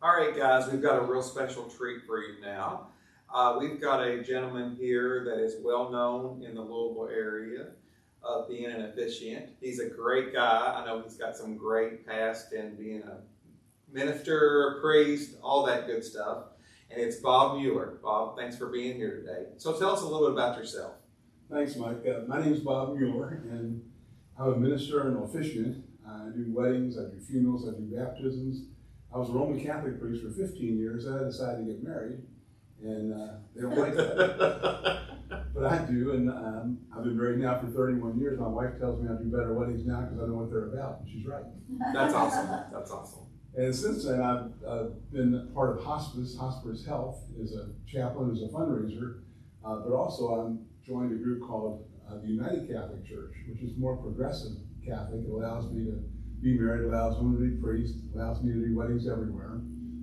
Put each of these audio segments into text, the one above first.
All right, guys, we've got a real special treat for you now. We've got a gentleman here that is well known in the Louisville area of being an officiant. He's a great guy. I know he's got some great past in being a minister, a priest, all that good stuff. And it's Bob Mueller. Bob, thanks for being here today. So tell us a little bit about yourself. Thanks, Mike. My name is Bob Mueller, and I'm a minister and officiant. I do weddings, I do funerals, I do baptisms. I was a Roman Catholic priest for 15 years. Then I decided to get married, and they don't like that. But I do, and I've been married now for 31 years. My wife tells me I do better weddings now because I know what they're about, and she's right. That's awesome. That's awesome. And since then, I've been part of hospice. Hospice Health is a chaplain, is a fundraiser, but also I'm joined a group called the United Catholic Church, which is more progressive Catholic. It allows me to be married, allows women to be priests, allows me to do weddings everywhere.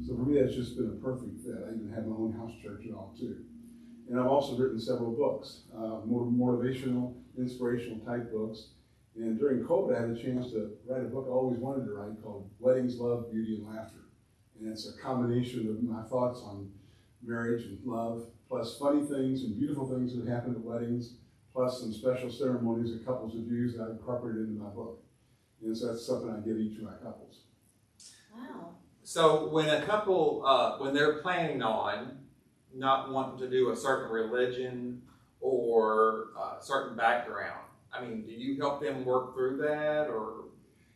So for me, that's just been a perfect fit. I even have my own house church and all too. And I've also written several books, more motivational, inspirational type books. And during COVID, I had a chance to write a book I always wanted to write called Weddings, Love, Beauty, and Laughter. And it's a combination of my thoughts on marriage and love, plus funny things and beautiful things that happen at weddings, plus some special ceremonies that couples have used that I've incorporated into my book. And so that's something I give each of my couples. Wow. So when a couple, when they're planning on not wanting to do a certain religion or a certain background, I mean, do you help them work through that, or?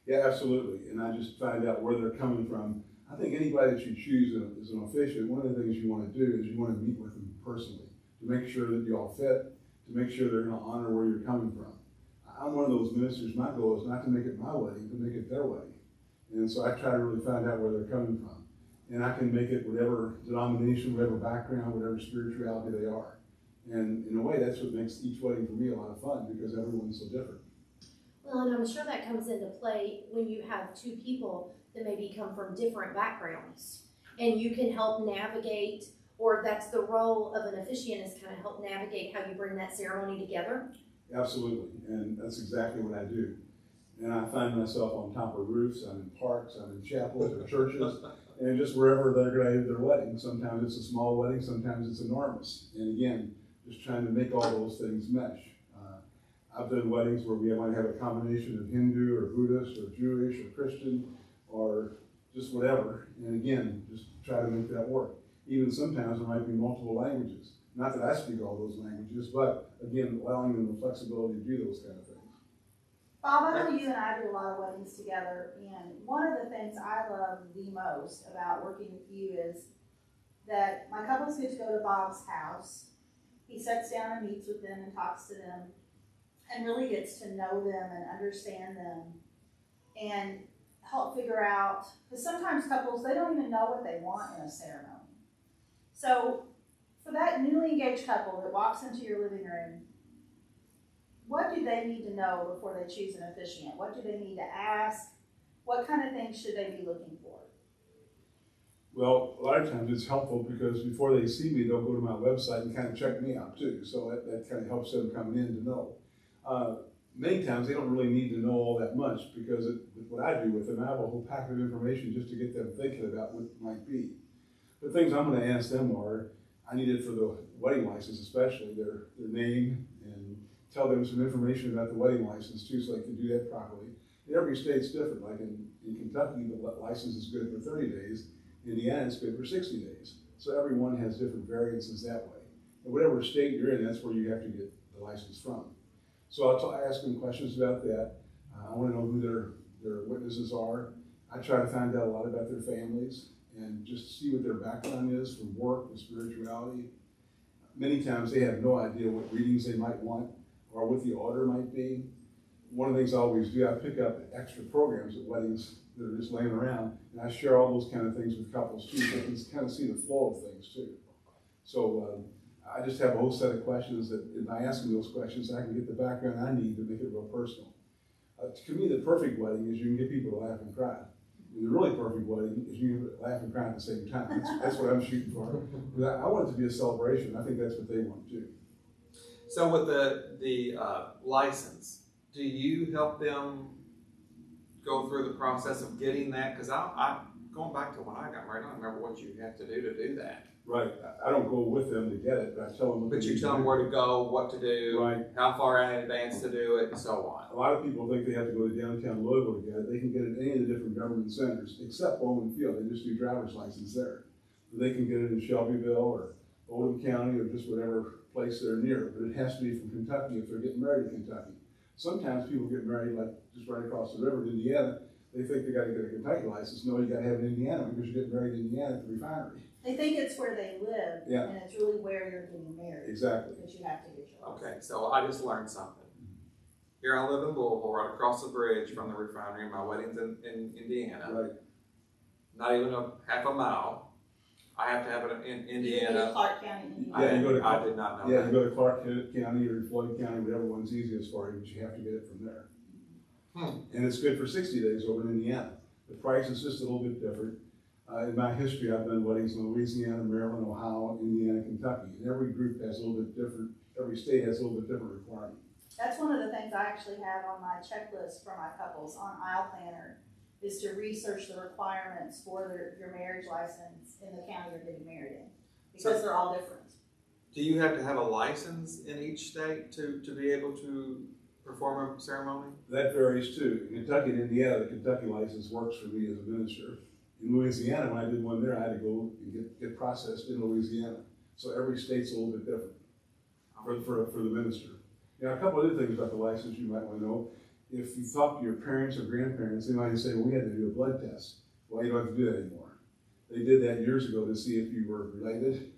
Yeah, absolutely. And I just find out where they're coming from. I think anybody that you choose as an officiant, one of the things you want to do is you want to meet with them personally to make sure that you all fit, to make sure they're going to honor where you're coming from. I'm one of those ministers. My goal is not to make it my wedding, to make it their wedding. And so I try to really find out where they're coming from. And I can make it whatever denomination, whatever background, whatever spirituality they are. And in a way, that's what makes each wedding for me a lot of fun, because everyone's so different. Well, and I'm sure that comes into play when you have two people that maybe come from different backgrounds. And you can help navigate, or that's the role of an officiant, is kind of help navigate how you bring that ceremony together. Absolutely, and that's exactly what I do. And I find myself on top of roofs, I'm in parks, I'm in chapels or churches, and just wherever they're going to have their wedding. Sometimes it's a small wedding, sometimes it's enormous. And again, just trying to make all those things mesh. I've done weddings where we might have a combination of Hindu or Buddhist or Jewish or Christian or just whatever. And again, just try to make that work. Even sometimes there might be multiple languages. Not that I speak all those languages, but again, allowing them the flexibility to do those kind of things. Bob, I know you and I do a lot of weddings together, and one of the things I love the most about working with you is that my couples get to go to Bob's house. He sits down and meets with them and talks to them and really gets to know them and understand them and help figure out, because sometimes couples, they don't even know what they want in a ceremony. So for that newly engaged couple that walks into your living room, what do they need to know before they choose an officiant? What do they need to ask? What kind of things should they be looking for? Well, a lot of times it's helpful because before they see me, they'll go to my website and kind of check me out too. So that kind of helps them coming in to know. Many times they don't really need to know all that much because with what I do with them, I have a whole packet of information just to get them thinking about what it might be. The things I'm going to ask them are, I need it for the wedding license especially, their name, and tell them some information about the wedding license too so they can do that properly. And every state's different. Like in Kentucky, the license is good for 30 days. Indiana, it's good for 60 days. So everyone has different variances that way. And whatever state you're in, that's where you have to get the license from. So I'll ask them questions about that. I want to know who their witnesses are. I try to find out a lot about their families and just see what their background is from work to spirituality. Many times they have no idea what readings they might want or what the order might be. One of the things I always do, I pick up extra programs at weddings that are just laying around, and I share all those kind of things with couples too, so they can kind of see the flow of things too. So I just have a whole set of questions that, by asking those questions, I can get the background I need to make it real personal. To me, the perfect wedding is you can get people to laugh and cry. And the really perfect wedding is you can laugh and cry at the same time. That's what I'm shooting for. Because I want it to be a celebration. I think that's what they want too. So with the license, do you help them go through the process of getting that? Because going back to when I got married, I don't remember what you have to do that. Right, I don't go with them to get it, but I tell them. But you tell them where to go, what to do, Right. how far in advance to do it, and so on. A lot of people think they have to go to downtown Louisville to get it. They can get it at any of the different government centers, except Bowman Field. They just do driver's license there. But they can get it in Shelbyville or Oldham County or just whatever place they're near. But it has to be from Kentucky if they're getting married in Kentucky. Sometimes people get married like just right across the river in Indiana. They think they got to get a Kentucky license. No, you got to have it in Indiana because you're getting married in Indiana at the refinery. They think it's where they live, Yeah. and it's really where you're getting married. Exactly. That you have to get your license. Okay, so I just learned something. Here I live in Louisville, right across the bridge from the refinery. My wedding's in Indiana. Right. Not even a half a mile. I have to have it in You go to Indiana. Clark County, Indiana. Yeah, you go to- I did not know Yeah, that. you go to Clark County or Floyd County, whatever one's easiest for you, but you have to get it from there. And it's good for 60 days over in Indiana. The price is just a little bit different. In my history, I've done weddings in Louisiana, Maryland, Ohio, Indiana, Kentucky. And every group has a little bit different, every state has a little bit different requirement. That's one of the things I actually have on my checklist for my couples on Aisle Planner, is to research the requirements for your marriage license in the county you're getting married in, because they're all different. Do you have to have a license in each state to be able to perform a ceremony? That varies too. In Kentucky and Indiana, the Kentucky license works for me as a minister. In Louisiana, when I did one there, I had to go and get processed in Louisiana. So every state's a little bit different for the minister. Now, a couple other things about the license you might want to know. If you talk to your parents or grandparents, they might say, well, we had to do a blood test. Well, you don't have to do that anymore. They did that years ago to see if you were related,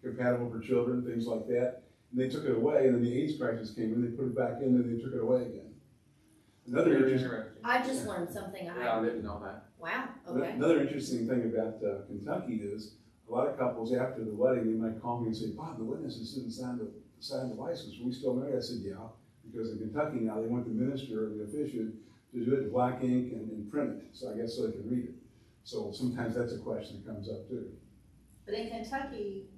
compatible for children, things like that. And they took it away, and then the AIDS crisis came in, they put it back in, and they took it away again. Another Very interesting, interesting. I just learned something. Yeah, I didn't know that. Wow, okay. Another interesting thing about Kentucky is a lot of couples after the wedding, they might call me and say, Bob, the witnesses didn't sign the license. Are we still married? I said, yeah, because in Kentucky now they want the minister or the officiant to do it in black ink and print it. So I guess so they can read it. So sometimes that's a question that comes up too. But in Kentucky,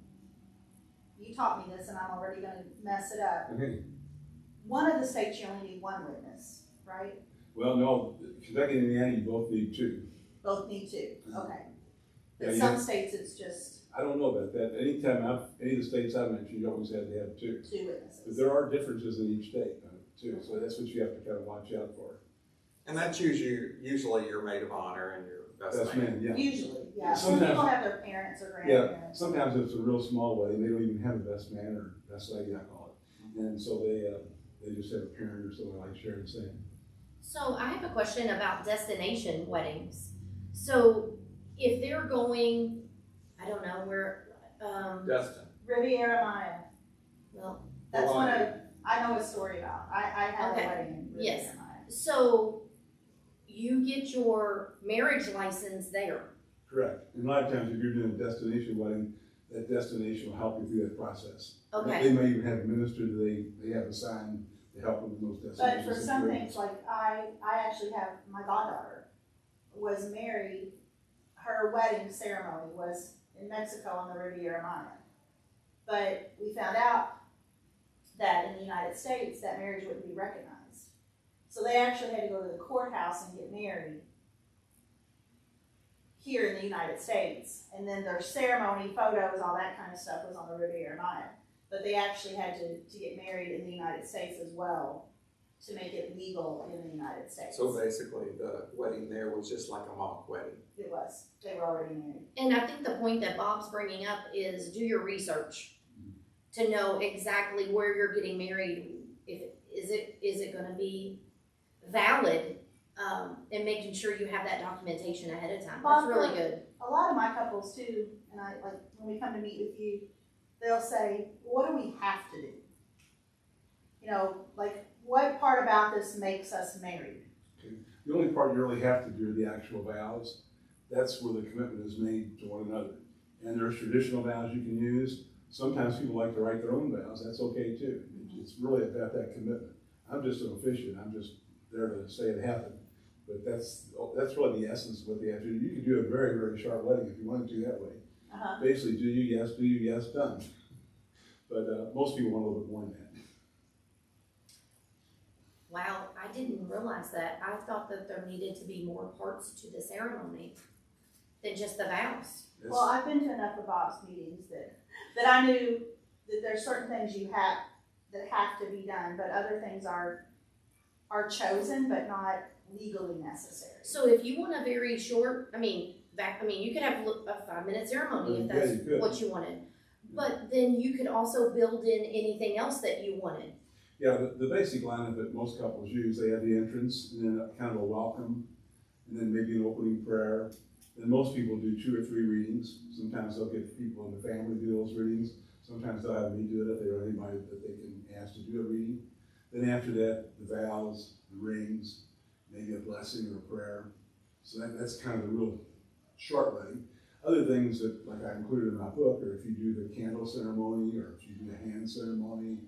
you taught me this and I'm already gonna mess it up. Okay. One of the states you only need one witness, right? Well, no, Kentucky and Indiana, you both need two. Both need two, okay. Yeah, But you some have- states it's just I don't know about that. Any of the states I've mentioned, you always had to have two. two But witnesses. there are differences in each state too. So that's what you have to kind of watch out for. And that's usually your maid of honor and your best Best man. man, yeah. Usually, yeah. Some Sometimes- people have their parents or Yeah, grandparents. sometimes if it's a real small wedding, they don't even have a best man or best lady, I call it. And so they just have a parent or something like Sharon saying. So I have a question about destination weddings. So if they're going, I don't know, where, Dustin. Riviera Maya, well, that's one Hawaii. of, I know a story about. I had Okay. a wedding in Riviera Yes. Maya. so you get your marriage license there. Correct. And a lot of times if you're doing a destination wedding, that destination will help you through that process. Okay. They may even have a minister that they have assigned to help them in those But destinations. for some things, like I actually have, my goddaughter was married, her wedding ceremony was in Mexico on the Riviera Maya. But we found out that in the United States, that marriage wouldn't be recognized. So they actually had to go to the courthouse and get married here in the United States. And then their ceremony, photos, all that kind of stuff was on the Riviera Maya. But they actually had to get married in the United States as well to make it legal in the United States. So basically, the wedding there was just like a mock wedding. It was. They were already married. And I think the point that Bob's bringing up is do your research to know exactly where you're getting married. Is it going to be valid, and making sure you have that documentation ahead of time. That's really good. A lot of my couples too, and I like when we come to meet with you, they'll say, "What do we have to do? You know, like what part about this makes us married?" The only part you really have to do are the actual vows. That's where the commitment is made to one another. And there's traditional vows you can use. Sometimes people like to write their own vows. That's okay too. It's really about that commitment. I'm just an officiant. I'm just there to say it happened. But that's really the essence of what they have to do. You can do a very, very short wedding if you want to do that way. Basically, do you yes, done. But most people want a little bit more than that. Wow, I didn't realize that. I thought that there needed to be more parts to the ceremony. than just the vows. Well, I've been to enough of Bob's meetings that I knew that there's certain things that have to be done, but other things are chosen but not legally necessary. So if you want a very short, you could have a 5-minute ceremony if that's what you wanted. But then you could also build in anything else that you wanted. Yeah, the basic lineup that most couples use, they have the entrance and then kind of a welcome, and then maybe an opening prayer. And most people do 2 or 3 readings. Sometimes they'll get people in the family to do those readings. Sometimes they'll have me do it if they don't have anybody that they can ask to do a reading. Then after that, the vows, the rings, maybe a blessing or a prayer. So that's kind of the real short wedding. Other things that, like I included in my book, or if you do the candle ceremony, or if you do a hand ceremony,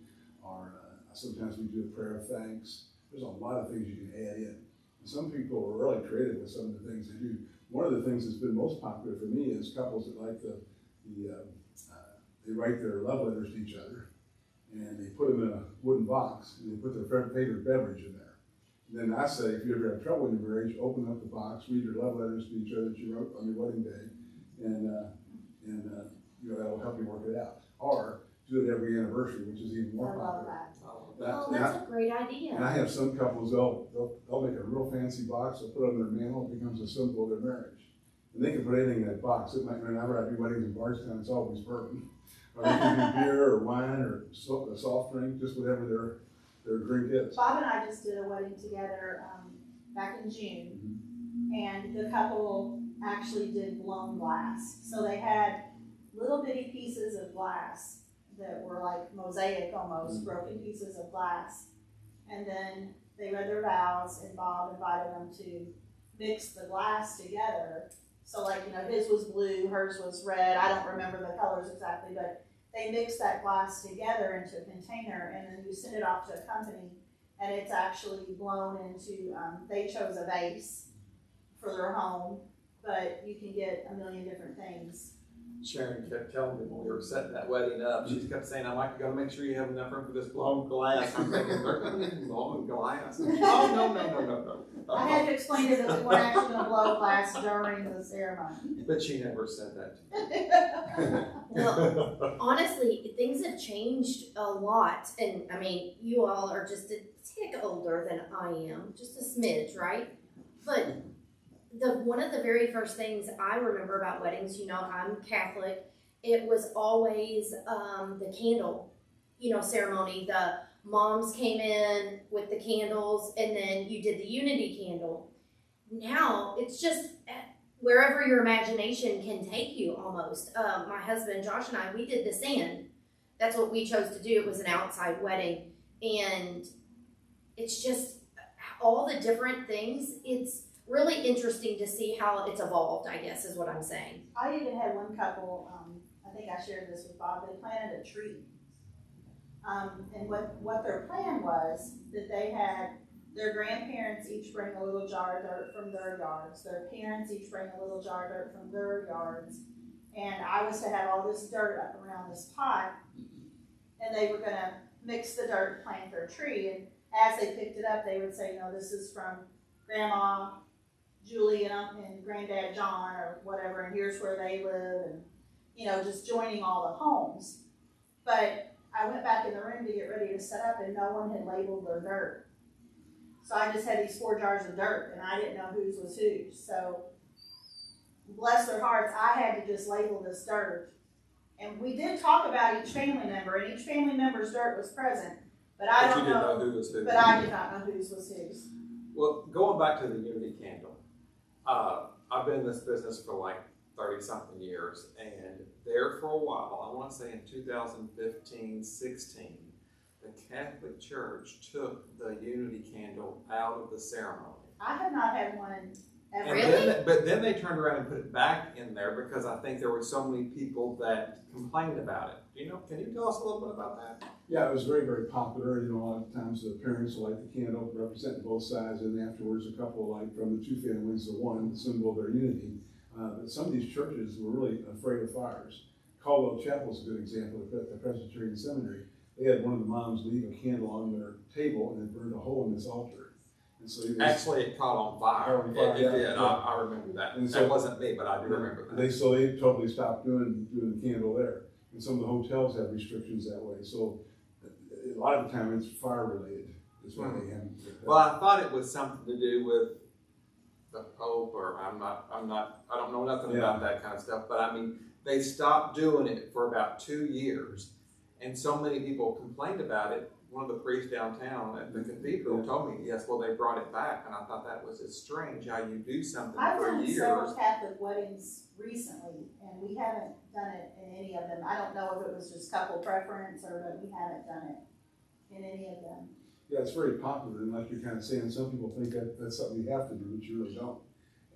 or sometimes we do a prayer of thanks. There's a lot of things you can add in. And some people are really creative with some of the things they do. One of the things that's been most popular for me is couples that like they write their love letters to each other, and they put them in a wooden box, and they put their favorite beverage in there. And then I say, if you ever have trouble in your marriage, open up the box, read your love letters to each other that you wrote on your wedding day, and that'll help you work it out. Or do it every anniversary, which is even more popular. Oh, that's a great idea. And I have some couples, they'll make a real fancy box, they'll put it on their mantle, it becomes a symbol of their marriage. And they can put anything in that box. Whenever I do weddings in Bardstown, it's always bourbon. Or they can do beer or wine or a soft drink, just whatever their drink is. Bob and I just did a wedding together back in June, and the couple actually did blown glass. So they had little bitty pieces of glass that were like mosaic almost, broken pieces of glass. And then they read their vows, and Bob invited them to mix the glass together. So his was blue, hers was red. I don't remember the colors exactly, but they mix that glass together into a container, and then you send it off to a company, and it's actually blown into, they chose a vase for their home, but you can get a million different things. Sharon kept telling me when we were setting that wedding up, she kept saying, "I might gotta make sure you have enough room for this blown glass." I'm thinking, they're gonna need blown glass. Oh, no. I had to explain to them that we weren't actually going to blow glass during the ceremony. But she never said that to me. Well, honestly, things have changed a lot. And you all are just a tick older than I am, just a smidge, right? But one of the very first things I remember about weddings, I'm Catholic, it was always the candle, ceremony. The moms came in with the candles, and then you did the unity candle. Now it's just wherever your imagination can take you almost. My husband Josh and I, we did the sand. That's what we chose to do. It was an outside wedding, and it's just all the different things. It's really interesting to see how it's evolved, I guess is what I'm saying. I even had one couple, I think I shared this with Bob, they planted a tree. And what their plan was, that they had their grandparents each bring a little jar of dirt from their yards, their parents each bring a little jar of dirt from their yards, and I was to have all this dirt up around this pot, and they were going to mix the dirt, plant their tree, and as they picked it up, they would say, this is from Grandma Julie and Granddad John or whatever, and here's where they live, and just joining all the homes. But I went back in the room to get ready to set up, and no one had labeled their dirt. So I just had these 4 jars of dirt, and I didn't know whose was whose. So bless their hearts, I had to just label this dirt. And we did talk about each family member, and each family member's dirt was present. But I don't know who was who. But I did not know whose was whose. Well, going back to the unity candle, I've been in this business for like 30-something years, and there for a while, I want to say in 2015, 16, the Catholic Church took the unity candle out of the ceremony. I have not had one ever. Really? But then they turned around and put it back in there because I think there were so many people that complained about it. Can you tell us a little bit about that? Yeah, it was very, very popular. A lot of times the parents will light the candle representing both sides, and afterwards a couple light from the 2 families, the one, the symbol of their unity. But some of these churches were really afraid of fires. Caldwell Chapel is a good example at the Presbyterian Seminary. They had one of the moms leave a candle on their table and it burned a hole in this altar. And so Actually, it caught on fire. On fire, It yeah, did. yeah. I remember that. And so- That wasn't me, but I do remember that. They totally stopped doing the candle there. And some of the hotels have restrictions that way. So a lot of the time it's fire related. Is why they have. Well, I thought it was something to do with the Pope, or I don't know nothing about that kind of stuff. But I mean, they stopped doing it for about 2 years, and so many people complained about it. One of the priests downtown at the cathedral told me, yes, well, they brought it back, and I thought that was just strange how you do something I've for done years. several Catholic weddings recently, and we haven't done it in any of them. I don't know if it was just couple preference or, but we haven't done it in any of them. Yeah, it's very popular, and like you're kind of saying, some people think that that's something you have to do, but you really don't.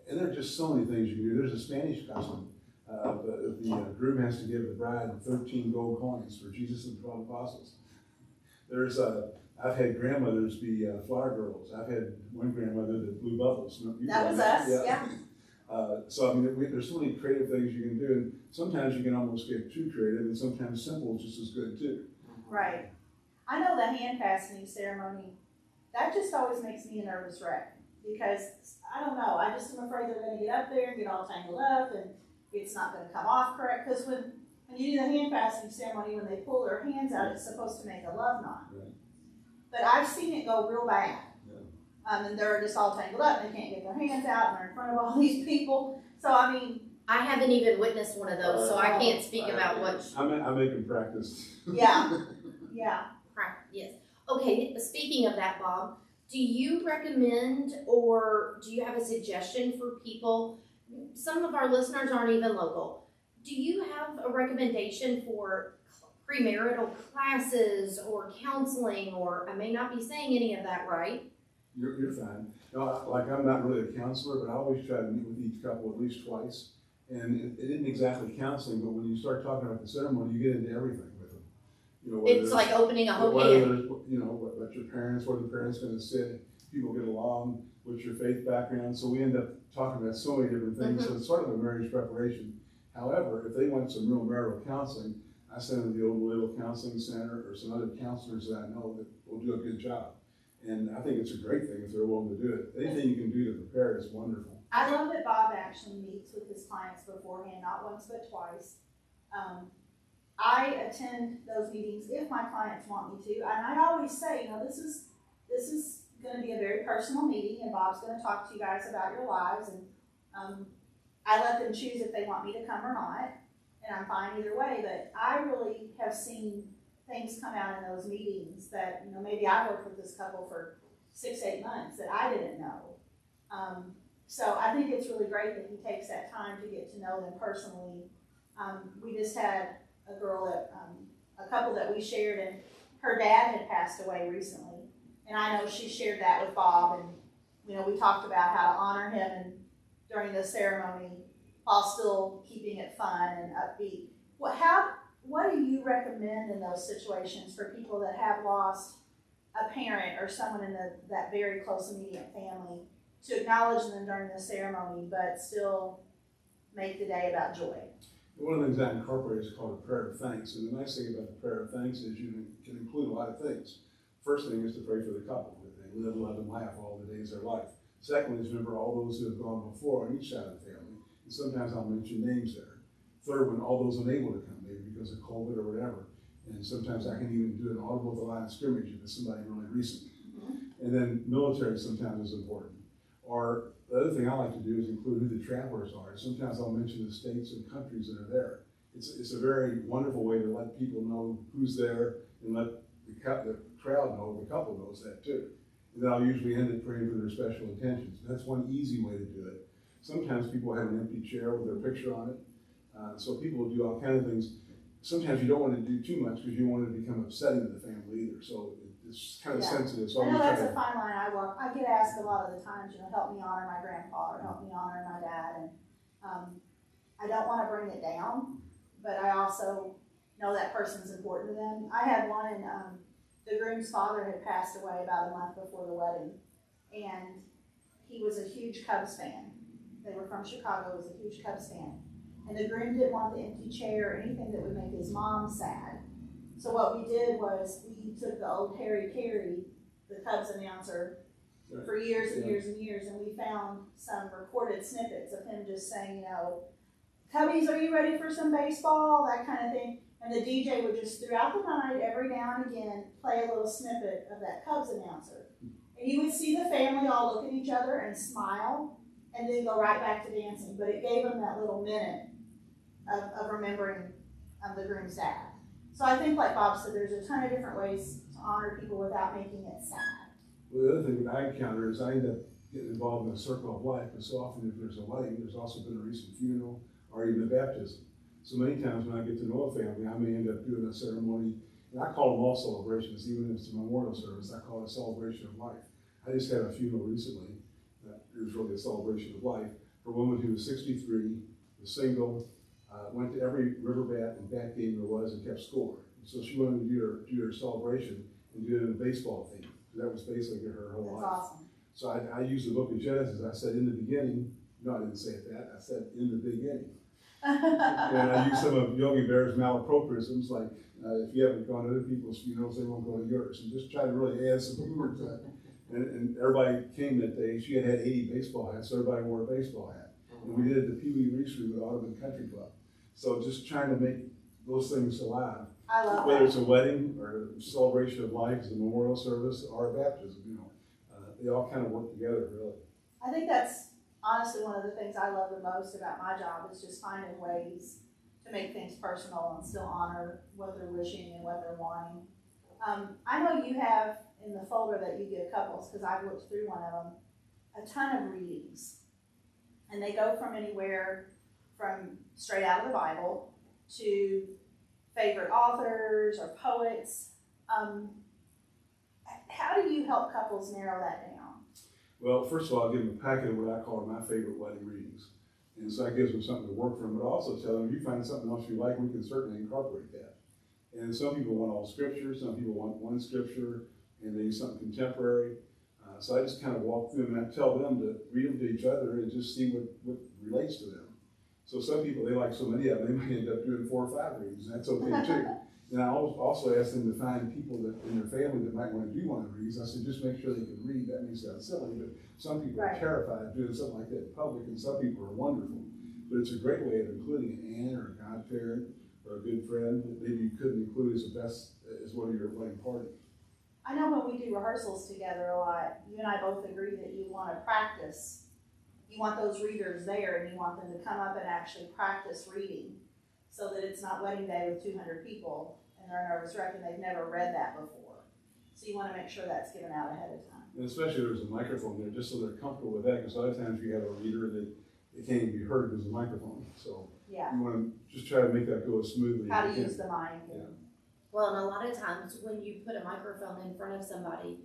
And there are just so many things you can do. There's a Spanish custom. The groom has to give the bride 13 gold coins for Jesus and the 12 apostles. There's I've had grandmothers be flower girls. I've had one grandmother that blew bubbles. That was us, yeah. So I mean, there's so many creative things you can do, and sometimes you can almost get too creative, and sometimes simple is just as good too. Right. I know the hand fastening ceremony, that just always makes me a nervous wreck, because I don't know, I just am afraid they're gonna get up there and get all tangled up, and it's not gonna come off correct, because when you do the hand fastening ceremony, when they pull their hands out, it's supposed to make a love knot. Right. But I've seen it go real bad. Yeah. And they're just all tangled up, and they can't get their hands out, and they're in front of all these people. So I mean, I haven't even witnessed one of those, so I can't speak about what. I make them practice. yeah, yeah. Yes. Okay, speaking of that, Bob, do you recommend or do you have a suggestion for people? Some of our listeners aren't even local. Do you have a recommendation for premarital classes or counseling, or I may not be saying any of that right? You're fine. No, like I'm not really a counselor, but I always try to meet with each couple at least twice. And it isn't exactly counseling, but when you start talking about the ceremony, you get into everything with them. You know, It's like opening a whole whether can. there's, you know, what your parents, where the parents going to sit, people get along, what's your faith background. So we end up talking about so many different things. So it's sort of a marriage preparation. However, if they want some real marital counseling, I send them to the old Louisville Counseling Center or some other counselors that I know that will do a good job. And I think it's a great thing if they're willing to do it. Anything you can do to prepare is wonderful. I love that Bob actually meets with his clients beforehand, not once but twice. I attend those meetings if my clients want me to, and I always say, you know, this is going to be a very personal meeting, and Bob's going to talk to you guys about your lives, and I let them choose if they want me to come or not, and I'm fine either way. But I really have seen things come out in those meetings that, you know, maybe I worked with this couple for 6-8 months that I didn't know. So I think it's really great that he takes that time to get to know them personally. We just had a girl that, a couple that we shared, and her dad had passed away recently. And I know she shared that with Bob, and, you know, we talked about how to honor him and during the ceremony while still keeping it fun and upbeat. What do you recommend in those situations for people that have lost a parent or someone in that very close immediate family, to acknowledge them during the ceremony, but still make the day about joy? One of the things I incorporate is called a prayer of thanks. And the nice thing about the prayer of thanks is you can include a lot of things. First thing is to pray for the couple, that they live, love, and laugh all the days of their life. Second is remember all those who have gone before on each side of the family. And sometimes I'll mention names there. Third one, all those unable to come, maybe because of COVID or whatever. And sometimes I can even do an audible at the line of scrimmage if it's somebody really recent. And then military sometimes is important. Or the other thing I like to do is include who the travelers are. Sometimes I'll mention the states and countries that are there. It's a very wonderful way to let people know who's there and let the crowd know, the couple knows that too. And then I'll usually end it praying for their special intentions. That's one easy way to do it. Sometimes people have an empty chair with their picture on it. So people will do all kinds of things. Sometimes you don't want to do too much because you don't want to become upsetting to the family either. So it's kind of sensitive. So I know that's a fine line I walk. I get asked a lot of the times, you know, help me honor my grandpa or help me honor my dad. And I don't want to bring it down, but I also know that person's important to them. I had one, and the groom's father had passed away about a month before the wedding, and he was a huge Cubs fan. They were from Chicago, was a huge Cubs fan. And the groom didn't want the empty chair or anything that would make his mom sad. So what we did was we took the old Harry Carey, the Cubs announcer, for years and years and years, and we found some recorded snippets of him just saying, you know, Cubbies, are you ready for some baseball? That kind of thing. And the DJ would just, throughout the night, every now and again, play a little snippet of that Cubs announcer. And you would see the family all look at each other and smile, and then go right back to dancing. But it gave them that little minute of remembering the groom's dad. So I think, like Bob said, there's a ton of different ways to honor people without making it sad. Well, the other thing that I encounter is I end up getting involved in a circle of life, because so often if there's a wedding, there's also been a recent funeral or even a baptism. So many times when I get to know a family, I may end up doing a ceremony, and I call them all celebrations, even if it's a memorial service, I call it a celebration of life. I just had a funeral recently that it was really a celebration of life for a woman who was 63, was single, went to every river bat and bat game there was and kept score. And so she wanted to do her celebration and do it in a baseball theme. That was basically her whole life. That's awesome. So I used the book of Genesis. I said, in the beginning, no, I didn't say it that. I said, in the beginning. And I used some of Yogi Bear's malapropisms, like if you haven't gone to other people's funerals, they won't go to yours. And just try to really add some humor to it. And everybody came that day. She had 80 baseball hats, so everybody wore a baseball hat. And we did it at the Pee Wee Reese Room at Audubon Country Club. So just trying to make those things alive. I love Whether that. it's a wedding or a celebration of life, a memorial service, or a baptism, you know, they all kind of work together, really. I think that's honestly one of the things I love the most about my job is just finding ways to make things personal and still honor what they're wishing and what they're wanting. I know you have in the folder that you give couples, because I've looked through one of them, a ton of readings. And they go from anywhere from straight out of the Bible to favorite authors or poets. How do you help couples narrow that down? Well, first of all, I'll give them a packet of what I call my favorite wedding readings. And so that gives them something to work from, but also tell them if you find something else you like, we can certainly incorporate that. And some people want all scripture, some people want one scripture, and they use something contemporary. So I just kind of walk through them and I tell them to read them to each other and just see what relates to them. So some people, they like so many of them, they might end up doing 4 or 5 readings, and that's okay too. And I also ask them to find people that in their family that might want to do one of the readings. I said, just make sure they can read. That may sound silly, but some people are terrified of doing something like that in public, and some people are wonderful. But it's a great way of including an aunt or a godparent or a good friend that maybe you couldn't include as one of your wedding party. I know when we do rehearsals together a lot, you and I both agree that you want to practice. You want those readers there and you want them to come up and actually practice reading so that it's not wedding day with 200 people and they're a nervous wreck and they've never read that before. So you want to make sure that's given out ahead of time. And especially if there's a microphone there, just so they're comfortable with that, because a lot of times you have a reader that it can't even be heard because of the microphone. So yeah, you want to just try to make that go as smoothly how as to you use can. the mic. Yeah. Well, and a lot of times when you put a microphone in front of somebody,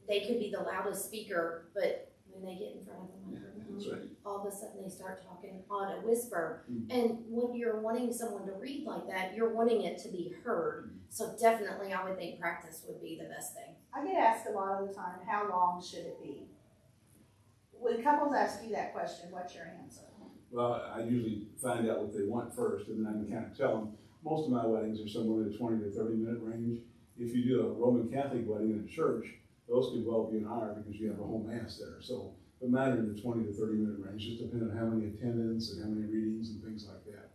they could be the loudest speaker, but when they get in front of the microphone, That's right. all of a sudden they start talking on a whisper. Mm-hmm. And when you're wanting someone to read like that, you're wanting it to be heard. Mm-hmm. So definitely I would think practice would be the best thing. I get asked a lot of the time, how long should it be? When couples ask you that question, what's your answer? Well, I usually find out what they want first, and then I can kind of tell them. Most of my weddings are somewhere in the 20 to 30 minute range. If you do a Roman Catholic wedding in a church, those could well be an hour because you have a whole mass there. So it matters in the 20 to 30 minute range, just depending on how many attendants and how many readings and things like that.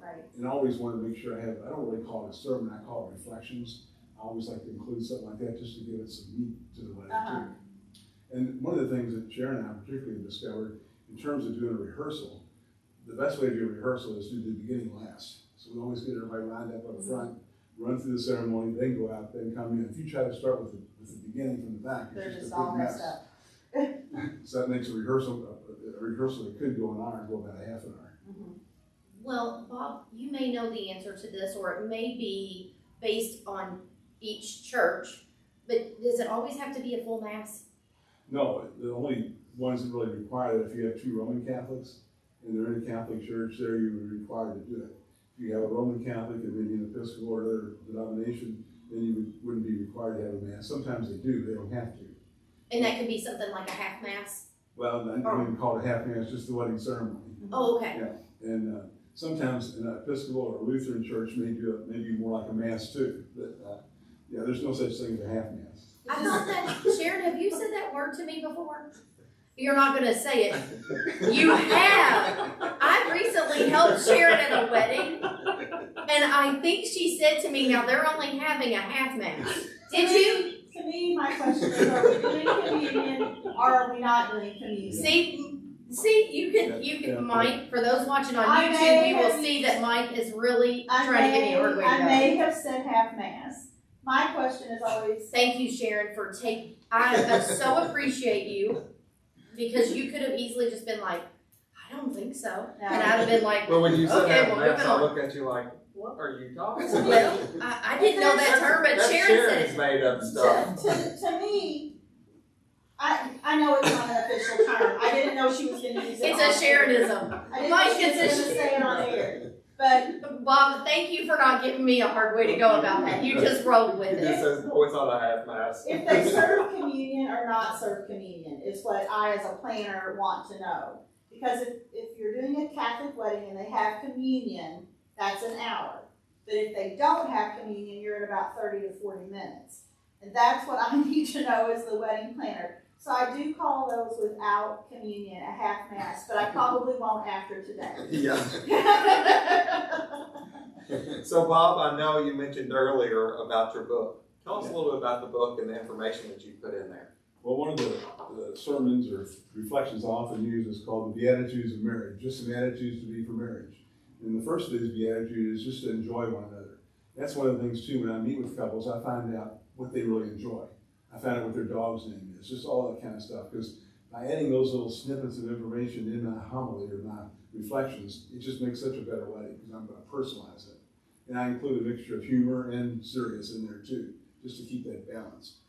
Right. And I always want to make sure I don't really call it a sermon, I call it reflections. I always like to include something like that just to give it some meat to the wedding too. And one of the things that Sharon and I particularly discovered in terms of doing a rehearsal, the best way to do a rehearsal is to do the beginning last. So we always get everybody lined up front, run through the ceremony, then go out, then come in. If you try to start with the beginning from the back, They're it's just a all big messed mess. up. So that makes a rehearsal that could go an hour, go about a half an hour. Mm-hmm. Well, Bob, you may know the answer to this, or it may be based on each church, but does it always have to be a full mass? No, the only ones that really require that if you have 2 Roman Catholics and they're in a Catholic church, there you would be required to do it. If you have a Roman Catholic and maybe an Episcopal or other denomination, then you wouldn't be required to have a mass. Sometimes they do, they don't have to. And that could be something like a half mass? Well, I don't even call it a half mass, just the wedding ceremony. Oh, okay. Yeah, and sometimes an Episcopal or Lutheran church may do it maybe more like a mass too. But yeah, there's no such thing as a half mass. I thought that, Sharon, have you said that word to me before? You're not gonna say it. You have. I recently helped Sharon at a wedding, and I think she said to me, now they're only having a half mass. Did you? To me, my question is, are we doing communion or are we not doing communion? See, you can, Mike, for those watching on I YouTube, you will see that Mike is really trying to give me a hard way to I go. may have said half mass. My question is always. Thank you, Sharon, for I so appreciate you, because you could have easily just been like, I don't think so. No. And I'd have been like, Well, when you said okay, that, well, moving I on. look at you like, what are you talking about? Well, I didn't know that term, but That's Sharon said Sharon's it. made up stuff. To me, I know it's not an official term. I didn't know she was going to use it. It's a Sharonism. I didn't Mike know she was gets going it. to say it on air. But Bob, thank you for not giving me a hard way to go about that. You just rolled with He just it. says, no, it's not a half mass. if they serve communion or not serve communion is what I, as a planner, want to know. Because if you're doing a Catholic wedding and they have communion, that's an hour. But if they don't have communion, you're at about 30 to 40 minutes. And that's what I need to know as the wedding planner. So I do call those without communion a half mass, but I probably won't after today. Yeah. So Bob, I know you mentioned earlier about your book. Tell us a little bit about the book and the information that you put in there. Well, one of the sermons or reflections I often use is called the Beatitudes of Marriage, just some attitudes to be for marriage. And the first of these Beatitudes is just to enjoy one another. That's one of the things too, when I meet with couples, I find out what they really enjoy. I find out what their dog's name is, just all that kind of stuff. Because by adding those little snippets of information in my homily or my reflections, it just makes such a better wedding because I'm going to personalize it. And I include a mixture of humor and serious in there too, just to keep that balance.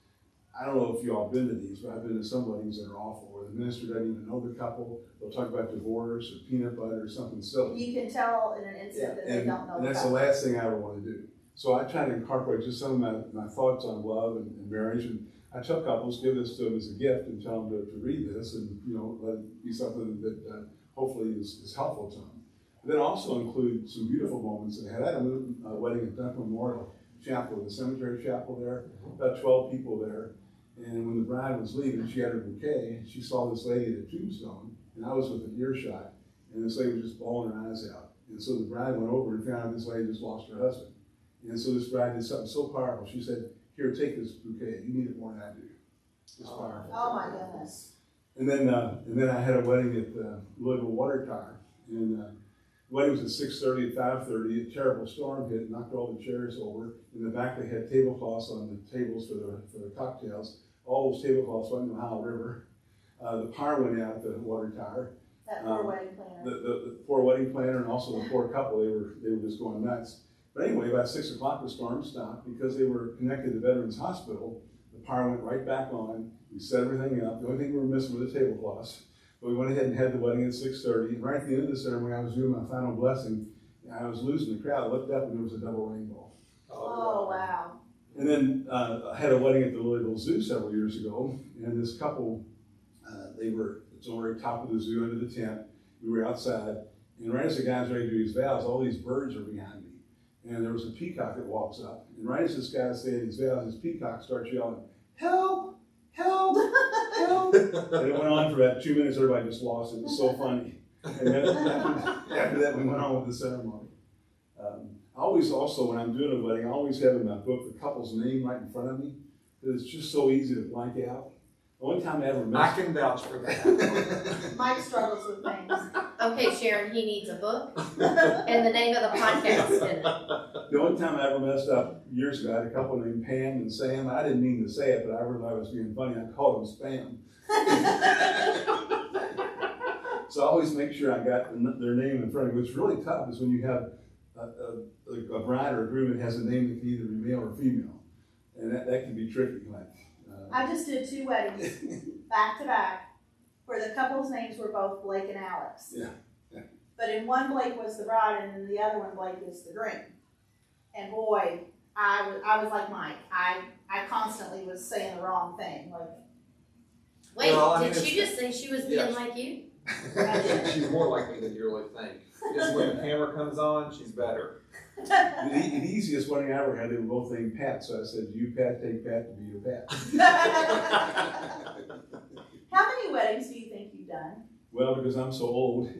I don't know if you all been to these, but I've been to some weddings that are awful, where the minister doesn't even know the couple. They'll talk about divorce or peanut butter or something silly. You can tell in an instant that they don't know. And that's the last thing I ever want to do. So I try to incorporate just some of my thoughts on love and marriage. And I tell couples, give this to them as a gift and tell them to read this and, let it be something that hopefully is helpful to them. But then also include some beautiful moments that I had. I had a wedding at Duncan Memorial Chapel, the cemetery chapel there, about 12 people there. And when the bride was leaving, she had her bouquet, and she saw this lady at a tombstone, and I was within earshot, and this lady was just bawling her eyes out. And so the bride went over and found out this lady just lost her husband. And so this bride did something so powerful. She said, here, take this bouquet. You need it more than I do. It's powerful. Oh my goodness. And then I had a wedding at Louisville Water Tower. And the wedding was at 6:30, at 5:30. A terrible storm hit, knocked all the chairs over. In the back, they had tablecloths on the tables for the cocktails. All those tablecloths went in the Ohio River. The power went out at the water tower. That poor wedding planner. The poor wedding planner and also the poor couple, they were just going nuts. But anyway, about 6 o'clock, the storm stopped because they were connected to Veterans Hospital. The power went right back on. We set everything up. The only thing we were missing were the tablecloths. But we went ahead and had the wedding at 6:30. And right at the end of the ceremony, I was doing my final blessing. And I was losing the crowd. I looked up and there was a double rainbow. Oh, wow. And then I had a wedding at the Louisville Zoo several years ago, and this couple, it's on the very top of the zoo under the tent. We were outside, and right as the guy's ready to do his vows, all these birds are behind me. And there was a peacock that walks up, and right as this guy's saying his vows, this peacock starts yelling, help, help, help. And it went on for about 2 minutes, everybody just lost it. It was so funny. And then after that, we went on with the ceremony. I always also, when I'm doing a wedding, I always have in my book the couple's name right in front of me, because it's just so easy to blank out. The only time I ever missed I can vouch for that. Mike struggles with things. Okay, Sharon, he needs a book and the name of the podcast in it. The only time I ever messed up years ago, I had a couple named Pam and Sam. I didn't mean to say it, but I realized I was being funny. I called them Spam. So I always make sure I got their name in front of me. What's really tough is when you have a bride or a groom that has a name that can either be male or female. And that can be tricky. I just did 2 weddings back to back where the couple's names were both Blake and Alex. Yeah. But in one, Blake was the bride, and in the other one, Blake is the groom. And boy, I was like Mike. I constantly was saying the wrong thing. Wait, Well, I mean, did she just say she was being like you? She's more like me than you really think. Just when the camera comes on, she's better. The easiest wedding I ever had, they were both named Pat, so I said, you Pat, take Pat to be your Pat. How many weddings do you think you've done? Well, because I'm so old,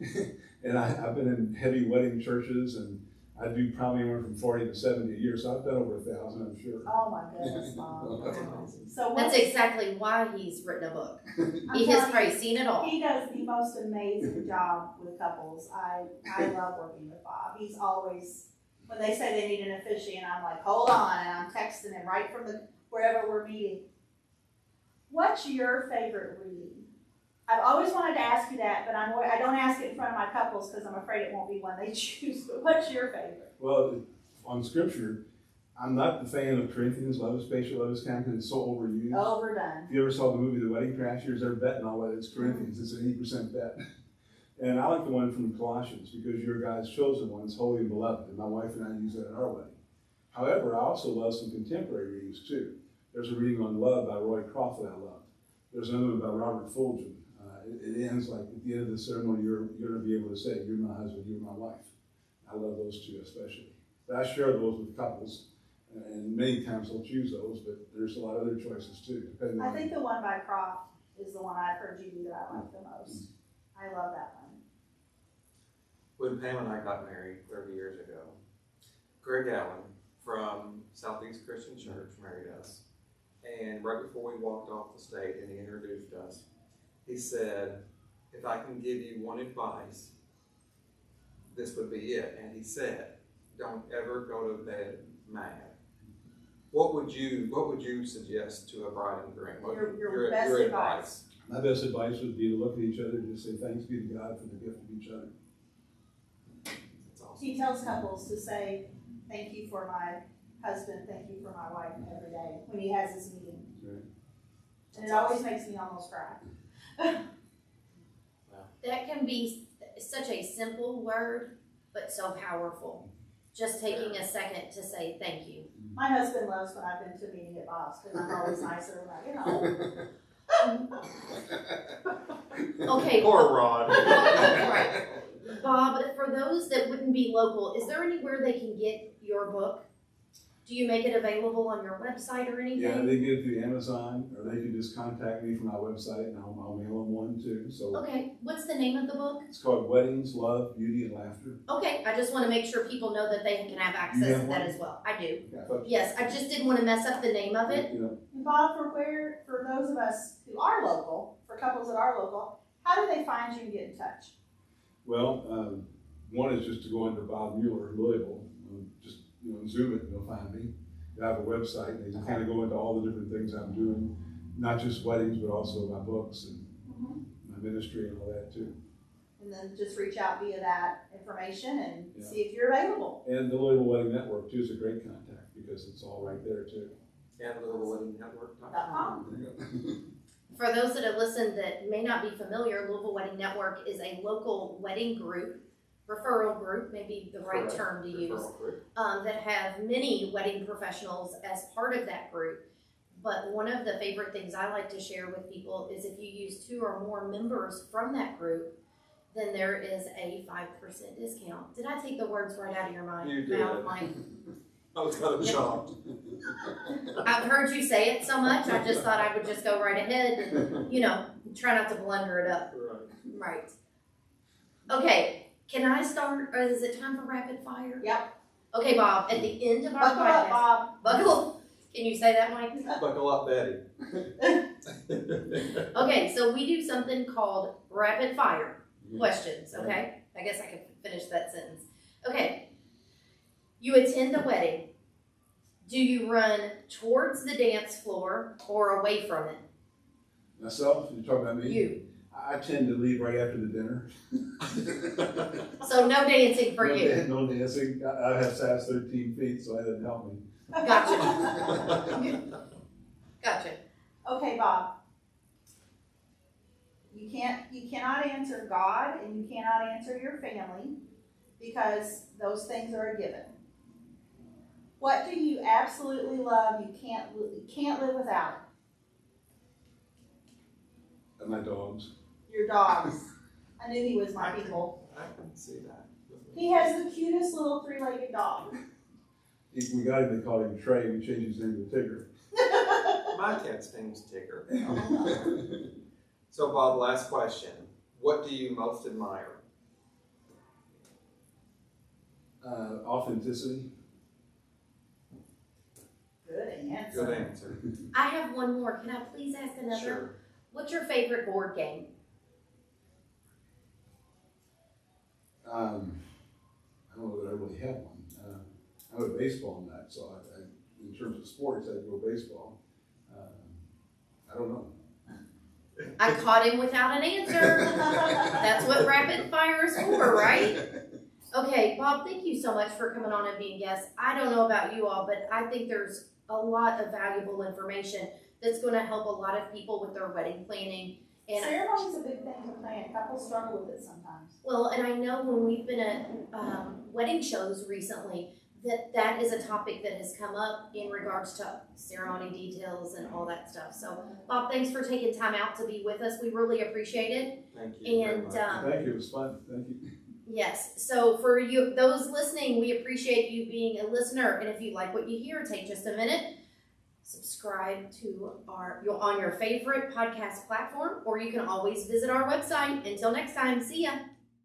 and I've been in heavy wedding churches, and I do probably anywhere from 40 to 70 a year, so I've done over 1,000, I'm sure. Oh my goodness, Mom. That's amazing. So That's what's, exactly why he's written a book. I'm He has telling probably you, seen it all. he does the most amazing job with couples. I love working with Bob. He's always, when they say they need an officiant, I'm like, hold on, and I'm texting him right from wherever we're meeting. What's your favorite reading? I've always wanted to ask you that, but I don't ask it in front of my couples because I'm afraid it won't be one they choose. But what's your favorite? Well, on scripture, I'm not the fan of Corinthians, love is patient, love is kind, because it's so overused. Overdone. If you ever saw the movie The Wedding Crashers, they're betting on whether it's Corinthians. It's an 80% bet. And I like the one from Colossians, because you're God's chosen ones, holy and beloved. And my wife and I use that at our wedding. However, I also love some contemporary readings too. There's a reading on love by Roy Croft that I love. There's another one by Robert Fulton. It ends like at the end of the ceremony, you're going to be able to say, you're my husband, you're my wife. I love those two especially. But I share those with couples, and many times they'll choose those, but there's a lot of other choices too, depending I on. think the one by Croft is the one I've heard you do that I like the most. I love that one. When Pam and I got married 30 years ago, Greg Allen from Southeast Christian Church married us. And right before we walked off the stage and he introduced us, he said, if I can give you one advice, this would be it. And he said, don't ever go to bed mad. What would you suggest to a bride and groom? Your best advice. My best advice would be to look at each other and just say, thanks be to God for the gift of each other. That's awesome. He tells couples to say, thank you for my husband, thank you for my wife every day when he has his meeting. Right. And it always makes me almost cry. That can be such a simple word, but so powerful. Just taking a second to say thank you. My husband loves when I've been to a meeting at Bob's because I'm always nicer when I get home. Okay. Poor Rod. Right. Bob, for those that wouldn't be local, is there anywhere they can get your book? Do you make it available on your website or anything? Yeah, they get it through Amazon, or they can just contact me from my website, and I'll mail them one too. So Okay, what's the name of the book? it's called Weddings, Love, Beauty, and Laughter. Okay, I just want to make sure people know that they can have access You have to that one? as well. I do. Yeah, I thought Yes, I just didn't want to mess up the name of it. you know, And Bob, for those of us who are local, for couples that are local, how do they find you and get in touch? well, one is just to go under Bob Mueller in Louisville, just Zoom it and they'll find me. I have a website, and they can kind of go into all the different things I'm doing, not just weddings, but also my books and my ministry and all that too. And then just reach out via that information and Yeah. see if you're available. And the Louisville Wedding Network too is a great contact because it's all right there too. And LittleWeddingNetwork.com. .com. There you go. For those that have listened that may not be familiar, Louisville Wedding Network is a local wedding group, referral group, maybe the right Correct. term to use, Referral group. that have many wedding professionals as part of that group. But one of the favorite things I like to share with people is if you use 2 or more members from that group, then there is a 5% discount. Did I take the words right out of your mind? You did. Mouth, Mike? I was kind of shocked. I've heard you say it so much, I just thought I would just go right ahead and, try not to blunder it up. Right. Right. Okay, can I start, or is it time for rapid fire? Yep. Okay, Bob, at the end of our Buckle up, podcast. Bob. Buckle up. Can you say that, Mike? Buckle up, Betty. Okay, so we do something called rapid fire questions, okay? I guess I can finish that sentence. Okay, you attend a wedding. Do you run towards the dance floor or away from it? Myself, you're talking about me? You. I tend to leave right after the dinner. So no dancing for you. No dancing. I have size 13 feet, so that didn't help me. Gotcha. Gotcha. Okay, Bob. You cannot answer God and you cannot answer your family because those things are a given. What do you absolutely love you can't live without? And my dogs. Your dogs. I knew he was my people. I can see that. He has the cutest little three-legged dog. We got him, they called him Trey, we changed his name to Tigger. My cat's name's Tigger. So Bob, last question. What do you most admire? Authenticity. Good answer. Good answer. I have one more. Can I please ask another? Sure. What's your favorite board game? I don't know that I really have one. I'm a baseball nut, so in terms of sports, I'd go baseball. I don't know. I caught him without an answer. That's what rapid fire is for, right? Okay, Bob, thank you so much for coming on and being guest. I don't know about you all, but I think there's a lot of valuable information that's going to help a lot of people with their wedding planning. And Ceremony's a big thing to plan. Couples struggle with it sometimes. well, and I know when we've been at wedding shows recently, that is a topic that has come up in regards to ceremony details and all that stuff. So, Bob, thanks for taking time out to be with us. We really appreciate it. Thank you very And much. Thank you, it was fun, thank you. yes, so for you, those listening, we appreciate you being a listener. And if you like what you hear, take just a minute, subscribe to on your favorite podcast platform, or you can always visit our website. Until next time, see ya.